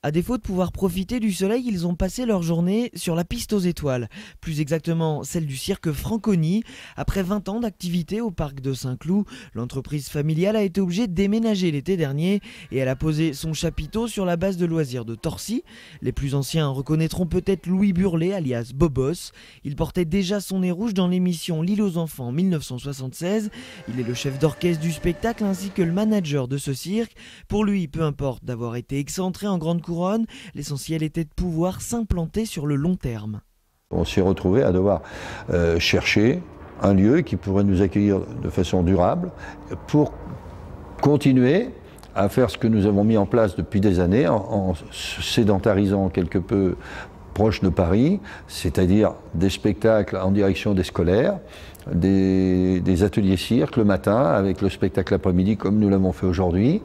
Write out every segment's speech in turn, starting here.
À défaut de pouvoir profiter du soleil, ils ont passé leur journée sur la piste aux étoiles, plus exactement celle du cirque Franconi. Après 20 ans d'activité au parc de Saint-Cloud, l'entreprise familiale a été obligée de déménager l'été dernier et elle a posé son chapiteau sur la base de loisirs de Torcy. Les plus anciens reconnaîtront peut-être Louis Burlet, alias Bobos. Il portait déjà son nez rouge dans l'émission L'île aux enfants en 1976. Il est le chef d'orchestre du spectacle ainsi que le manager de ce cirque. Pour lui, peu importe d'avoir été excentré en grande couronne, l'essentiel était de pouvoir s'implanter sur le long terme. On s'est retrouvé à devoir chercher un lieu qui pourrait nous accueillir de façon durable pour continuer à faire ce que nous avons mis en place depuis des années en se sédentarisant quelque peu proche de Paris, c'est-à-dire des spectacles en direction des scolaires, des ateliers cirque le matin avec le spectacle l'après-midi comme nous l'avons fait aujourd'hui.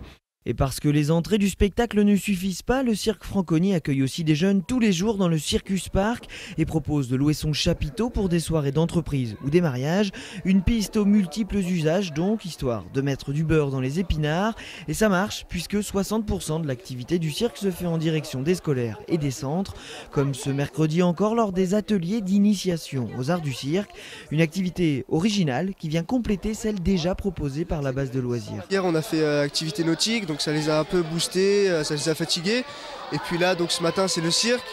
Et parce que les entrées du spectacle ne suffisent pas, le cirque Franconi accueille aussi des jeunes tous les jours dans le Circus Park et propose de louer son chapiteau pour des soirées d'entreprise ou des mariages. Une piste aux multiples usages donc, histoire de mettre du beurre dans les épinards. Et ça marche puisque 60% de l'activité du cirque se fait en direction des scolaires et des centres, comme ce mercredi encore lors des ateliers d'initiation aux arts du cirque. Une activité originale qui vient compléter celle déjà proposée par la base de loisirs. Hier on a fait activité nautique. Donc ça les a un peu boostés, ça les a fatigués. Et puis là, donc ce matin, c'est le cirque.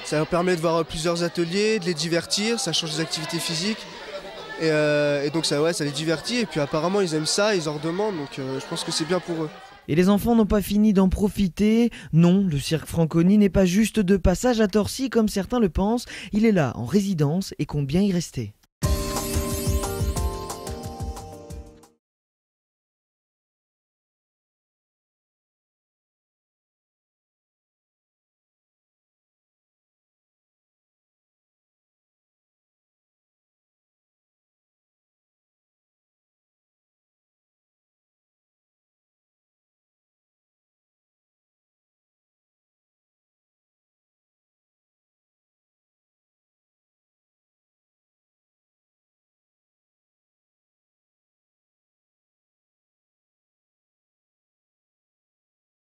Ça leur permet de voir plusieurs ateliers, de les divertir, ça change des activités physiques. Et donc ça les divertit. Et puis apparemment, ils aiment ça, ils en redemandent. Donc je pense que c'est bien pour eux. Et les enfants n'ont pas fini d'en profiter. Non, le cirque Franconi n'est pas juste de passage à Torcy comme certains le pensent. Il est là en résidence et compte bien y rester.